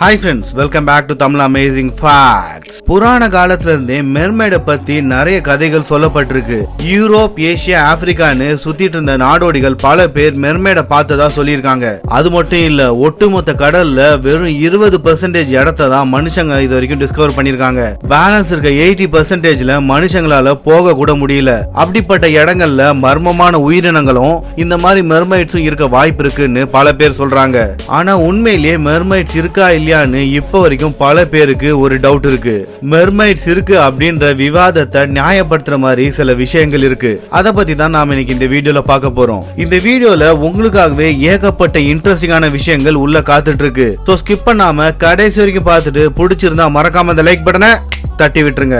Hi friends, welcome back to Tamil Amazing Facts. புராண காலத்துல இருந்தே மெர்மைட பத்தி நிறைய கதைகள் சொல்லப்பட்டிருக்கு. யூரோப், ஏசியா, ஆப்பிரிக்கான்னு சுத்திட்டு இருந்த நாடோடிகள் பல பேர் மெர்மைட பார்த்ததா சொல்லியிருக்காங்க. அது மட்டும் இல்ல, ஒட்டுமொத்த கடல்ல வெறும் 20% இடத்தை தான் மனுஷங்க இது வரைக்கும் டிஸ்கவர் பண்ணிருக்காங்க. பேலன்ஸ் இருக்க 80%ல மனுஷங்களால போக கூட முடியல. அப்படிப்பட்ட இடங்கள்ல மர்மமான உயிரினங்களும் இந்த மாதிரி மெர்மைட்ஸும் இருக்க வாய்ப்பு இருக்குன்னு பல பேர் சொல்றாங்க. ஆனா உண்மையிலேயே மெர்மைட்ஸ் இருக்கா இப்ப வரைக்கும் பல பேருக்கு ஒரு டவுட் இருக்கு. மெர்மைட்ஸ் இருக்கு அப்படின்ற விவாதத்தை நியாயப்படுத்துற மாதிரி சில விஷயங்கள் இருக்கு. அத பத்தி தான் நாம இன்னைக்கு இந்த வீடியோல பார்க்க போறோம். இந்த வீடியோல உங்களுக்காகவே ஏகப்பட்ட இன்ட்ரெஸ்டிங்கான விஷயங்கள் உள்ள காத்துட்டு இருக்கு. சோ ஸ்கிப் பண்ணாம கடைசி வரைக்கும் பார்த்துட்டு பிடிச்சிருந்தா மறக்காம அந்த லைக் பட்டனை தட்டி விட்டுருங்க.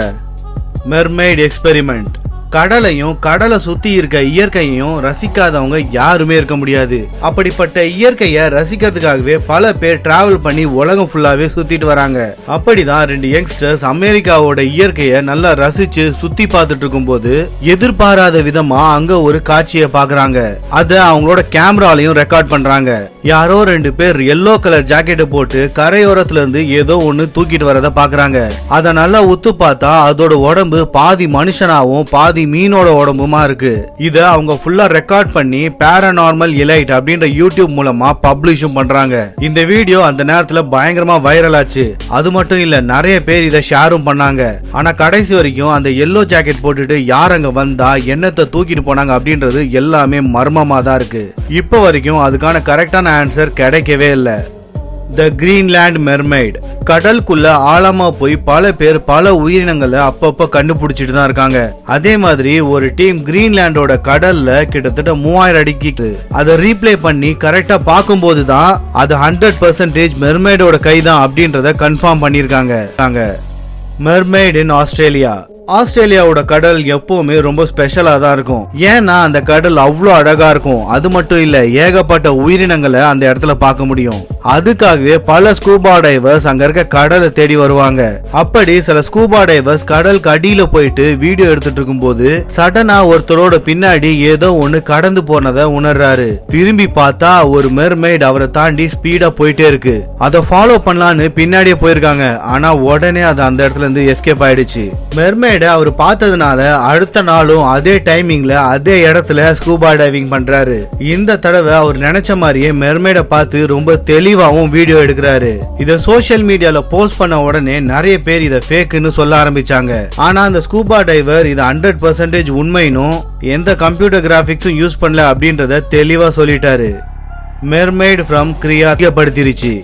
Mermaid experiment. கடலையும் கடலை சுத்தி இருக்க இயற்கையையும் ரசிக்காதவங்க யாருமே இருக்க முடியாது. அப்படிப்பட்ட இயற்கையை ரசிக்கிறதுக்காகவே பல பேர் டிராவல் பண்ணி உலகம் ஃபுல்லாவே சுத்திட்டு வராங்க. அப்படிதான் 2 யங்ஸ்டர்ஸ் அமெரிக்காவோட இயற்கையை நல்லா ரசிச்சு சுத்தி பார்த்துட்டு இருக்கும் போது எதிர்பாராத விதமா அங்க ஒரு காட்சியை பாக்குறாங்க. அத அவங்களோட கேமராலையும் ரெக்கார்ட் பண்றாங்க. யாரோ 2 பேர் எல்லோ கலர் ஜாக்கெட்டை போட்டு கரையோரத்துல இருந்து ஏதோ ஒண்ணு தூக்கிட்டு வரத பாக்குறாங்க. அத நல்லா உத்து பார்த்தா அதோட உடம்பு பாதி மனுஷனாவும் பாதி மீனோட உடம்புமா இருக்கு. இத அவங்க ஃபுல்லா ரெக்கார்ட் பண்ணி பாராநார்மல் எலைட் அப்படின்ற யூடியூப் மூலமா பப்ளிஷும் பண்றாங்க. இந்த வீடியோ அந்த நேரத்துல பயங்கரமா வைரல் ஆச்சு. அது மட்டும் இல்ல, நிறைய பேர் இத ஷேரும் பண்ணாங்க. ஆனா கடைசி வரைக்கும் அந்த எல்லோ ஜாக்கெட் போட்டுட்டு யார் அங்க வந்தா என்னத்தை தூக்கிட்டு போனாங்க அப்படின்றது எல்லாமே மர்மமா தான் இருக்கு. இப்ப வரைக்கும் அதுக்கான கரெக்டான ஆன்சர் கிடைக்கவே இல்லை. த கிரீன்லாண்ட் மெர்மைட். கடலுக்குள்ள ஆழமா போய் பல பேர் பல உயிரினங்களை அப்பப்ப கண்டுபிடிச்சிட்டு தான் இருக்காங்க. அதே மாதிரி ஒரு டீம் கிரீன்லாண்டோட கடல்ல கிட்டத்தட்ட 3000 அடிக்கு அதை ரீப்ளே பண்ணி கரெக்டா பார்க்கும் போதுதான் அது 100% மெர்மைடோட கைதான் அப்படின்றத கன்ஃபார்ம் பண்ணிருக்காங்க. Mermaid in Australia. ஆஸ்திரேலியாவோட கடல் எப்பவுமே ரொம்ப ஸ்பெஷலா தான் இருக்கும். ஏன்னா அந்த கடல் அவ்வளோ அழகா இருக்கும். அது மட்டும் இல்ல, ஏகப்பட்ட உயிரினங்களை அந்த இடத்துல பார்க்க முடியும். அதுக்காகவே பல ஸ்கூபா டைவர்ஸ் அங்க இருக்க கடலை தேடி வருவாங்க. அப்படி சில ஸ்கூபா டைவர்ஸ் கடலுக்கு அடியில போயிட்டு வீடியோ எடுத்துட்டு இருக்கும் போது சடனா ஒருத்தரோட பின்னாடி ஏதோ ஒண்ணு கடந்து போனதை உணர்றாரு. திரும்பி பார்த்தா ஒரு மெர்மைட் அவரை தாண்டி ஸ்பீடா போயிட்டே இருக்கு. அதை ஃபாலோ பண்ணலான்னு பின்னாடியே போயிருக்காங்க. ஆனா உடனே அது அந்த இடத்துல இருந்து எஸ்கேப் ஆயிடுச்சு. மெர்மைட் அவர் பார்த்ததுனால அடுத்த நாளும் அதே டைமிங்ல அதே இடத்துல ஸ்கூபா டைவிங் பண்றாரு. இந்த தடவை அவர் நினைச்ச மாதிரியே மெர்மைட பார்த்து ரொம்ப தெளிவாவும் வீடியோ எடுக்கிறாரு. இத சோசியல் மீடியால போஸ்ட் பண்ண உடனே நிறைய பேர் இத ஃபேக்னு சொல்ல ஆரம்பிச்சாங்க. ஆனா அந்த ஸ்கூபா டைவர் இது 100% உண்மைனும் எந்த கம்ப்யூட்டர் கிராபிக்ஸும் யூஸ் பண்ணல அப்படின்றத தெளிவா சொல்லிட்டாரு. மெர்மைட் ஃப்ரம் கிரியாபடுத்திருச்சு.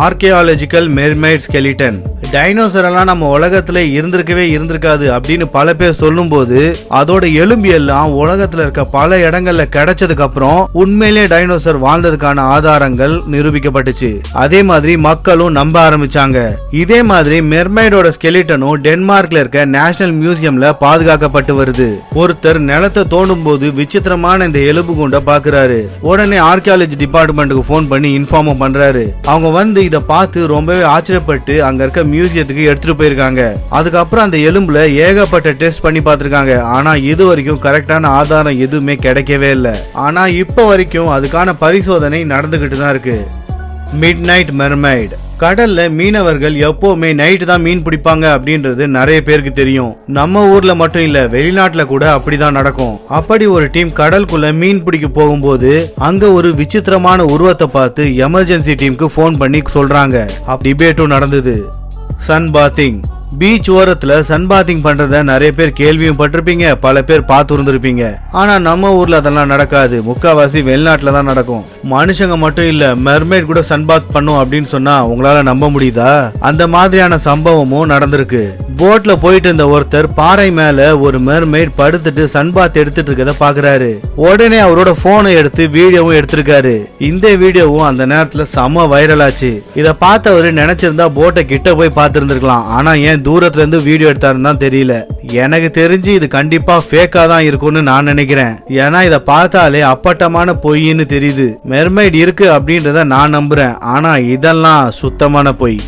Archaeological mermaid skeleton. டைனோசர் எல்லாம் நம்ம உலகத்துல இருந்திருக்காது அப்படின்னு பல பேர் சொல்லும் போது அதோட எலும்பு எல்லாம் உலகத்துல இருக்க பல இடங்கள்ல கிடைச்சதுக்கு அப்புறம் உண்மையிலே டைனோசர் வாழ்ந்ததுக்கான ஆதாரங்கள் நிரூபிக்கப்பட்டுச்சு. அதே மாதிரி மக்களும் நம்ப ஆரம்பிச்சாங்க. இதே மாதிரி மெர்மைடோட ஸ்கெலிட்டனும் டென்மார்க்ல இருக்க நேஷனல் மியூசியம்ல பாதுகாக்கப்பட்டு வருது. ஒருத்தர் நிலத்தை தோண்டும் போது விசித்திரமான இந்த எலும்பு குண்டை பாக்குறாரு. உடனே ஆர்கியாலஜி டிபார்ட்மெண்ட்டுக்கு போன் பண்ணி இன்ஃபார்ம் பண்றாரு. அவங்க வந்து இத பார்த்து ரொம்பவே ஆச்சரியப்பட்டு அங்க இருக்க மியூசியத்துக்கு எடுத்துட்டு போயிருக்காங்க. அதுக்கப்புறம் அந்த எலும்புல ஏகப்பட்ட டெஸ்ட் பண்ணி பார்த்திருக்காங்க. ஆனா இது வரைக்கும் கரெக்டான ஆதாரம் எதுவுமே கிடைக்கவே இல்லை. ஆனா இப்ப வரைக்கும் அதுக்கான பரிசோதனை நடந்துகிட்டு தான் இருக்கு. Mid night mermaid. கடல்ல மீனவர்கள் எப்பவுமே நைட்டு தான் மீன் பிடிப்பாங்க அப்படின்றது நிறைய பேருக்கு தெரியும். நம்ம ஊர்ல மட்டும் இல்ல, வெளிநாட்டுல கூட அப்படிதான் நடக்கும். அப்படி ஒரு டீம் கடலுக்குள்ள மீன் பிடிக்க போகும்போது அங்க ஒரு விசித்திரமான உருவத்தை பார்த்து எமர்ஜென்சி டீமுக்கு போன் பண்ணி சொல்றாங்க. டிபேட்டும் நடந்தது. Sun bathing. பீச் ஓரத்துல சன் பாத்திங் பண்றத நிறைய பேர் கேள்வியும் பட்டிருப்பீங்க, பல பேர் பார்த்து இருந்திருப்பீங்க. ஆனா நம்ம ஊர்ல அதெல்லாம் நடக்காது. முக்காவாசி வெளிநாட்டுல தான் நடக்கும். மனுஷங்க மட்டும் இல்ல, மெர்மைட் கூட சன் பாத் பண்ணும் அப்படின்னு சொன்னா உங்களால நம்ப முடியுதா? அந்த மாதிரியான சம்பவமும் நடந்திருக்கு. போட்ல போயிட்டு இருந்த ஒருத்தர் பாறை மேல ஒரு மெர்மைட் படுத்துட்டு சன் பாத் எடுத்துட்டு இருக்கத பாக்குறாரு. உடனே அவரோட போனை எடுத்து வீடியோவும் எடுத்திருக்காரு. இந்த வீடியோவும் அந்த நேரத்துல செம வைரல் ஆச்சு. இத பார்த்தவரு நினைச்சிருந்தா போட்டை கிட்ட போய் பார்த்திருந்திருக்கலாம். ஆனா ஏன் தூரத்துல இருந்து வீடியோ எடுத்தாருன்னு தான் தெரியல. எனக்கு தெரிஞ்சு இது கண்டிப்பா ஃபேக்கா தான் இருக்கும்னு நான் நினைக்கிறேன். ஏன்னா இத பார்த்தாலே அப்பட்டமான பொய்ன்னு தெரியுது. மெர்மைட் இருக்கு அப்படின்றத நான் நம்புறேன். ஆனா இதெல்லாம் சுத்தமான பொய்.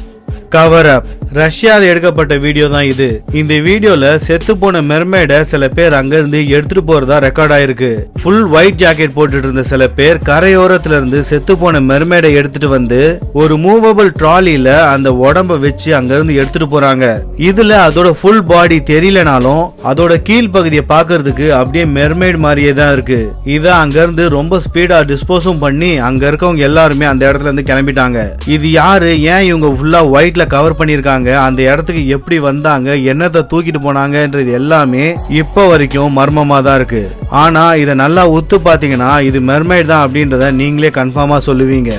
Cover up. ரஷ்யால எடுக்கப்பட்ட வீடியோ தான் இது. இந்த வீடியோல செத்து போன மெர்மைட சில பேர் அங்க இருந்து எடுத்துட்டு போறதா ரெக்கார்ட் ஆயிருக்கு. ஃபுல் ஒயிட் ஜாக்கெட் போட்டுட்டு இருந்த சில பேர் கரையோரத்துல இருந்து செத்து போன மெர்மைட எடுத்துட்டு வந்து ஒரு மூவபிள் ட்ராலில அந்த உடம்ப வச்சு அங்க இருந்து எடுத்துட்டு போறாங்க. இதுல அதோட ஃபுல் பாடி தெரியலனாலும் அதோட கீழ் பகுதியை பாக்குறதுக்கு அப்படியே மெர்மைட் மாதிரியே தான் இருக்கு. இத அங்க இருந்து ரொம்ப ஸ்பீடா டிஸ்போஸும் பண்ணி அங்க இருக்கவங்க எல்லாருமே அந்த இடத்துல இருந்து கிளம்பிட்டாங்க. இது யாரு, ஏன் இவங்க ஃபுல்லா ஒயிட்ல கவர் பண்ணிருக்காங்க, அந்த இடத்துக்கு எப்படி வந்தாங்க, என்னத்தை தூக்கிட்டு போனாங்கன்றது எல்லாமே இப்ப வரைக்கும் மர்மமா தான் இருக்கு. ஆனா இத நல்லா உத்து பாத்தீங்கன்னா இது மெர்மைட் தான் அப்படின்றத நீங்களே கன்ஃபார்மா சொல்லுவீங்க.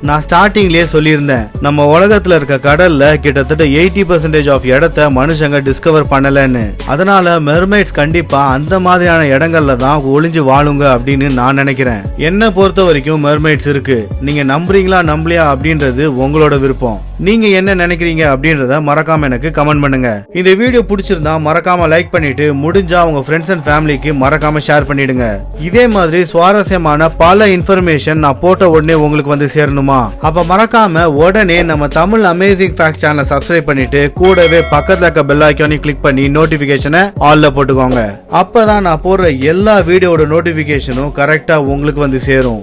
நான் ஸ்டார்டிங்லயே சொல்லியிருந்தேன், நம்ம உலகத்துல இருக்க கடல்ல கிட்டத்தட்ட 80% ஆஃப் இடத்த மனுஷங்க டிஸ்கவர் பண்ணலன்னு. அதனால மெர்மைட்ஸ் கண்டிப்பா அந்த மாதிரியான இடங்கள்ல தான் ஒளிஞ்சு வாழுங்க அப்படின்னு நான் நினைக்கிறேன். என்ன பொறுத்த வரைக்கும் மெர்மைட்ஸ் இருக்கு. நீங்க நம்புறீங்களா நம்பலையா அப்படின்றது உங்களோட விருப்பம். நீங்க என்ன நினைக்கிறீங்க அப்படின்றத மறக்காம எனக்கு கமெண்ட் பண்ணுங்க. இந்த வீடியோ பிடிச்சிருந்தா மறக்காம லைக் பண்ணிட்டு முடிஞ்சா உங்க ஃப்ரெண்ட்ஸ் அண்ட் ஃபேமிலிக்கு மறக்காம ஷேர் பண்ணிடுங்க. இதே மாதிரி சுவாரஸ்யமான பல இன்ஃபர்மேஷன் நான் போட்ட உடனே உங்களுக்கு வந்து சேரணுமா? அப்ப மறக்காம உடனே நம்ம தமிழ் அமேசிங் ஃபேக்ட்ஸ் சேனலை சப்ஸ்கிரைப் பண்ணிட்டு கூடவே பக்கத்துல இருக்க பெல் ஐகானையும் கிளிக் பண்ணி நோட்டிபிகேஷனை ஆல்ல போட்டுக்கோங்க. அப்பதான் நான் போடுற எல்லா வீடியோட நோட்டிபிகேஷனும் கரெக்டா உங்களுக்கு வந்து சேரும்.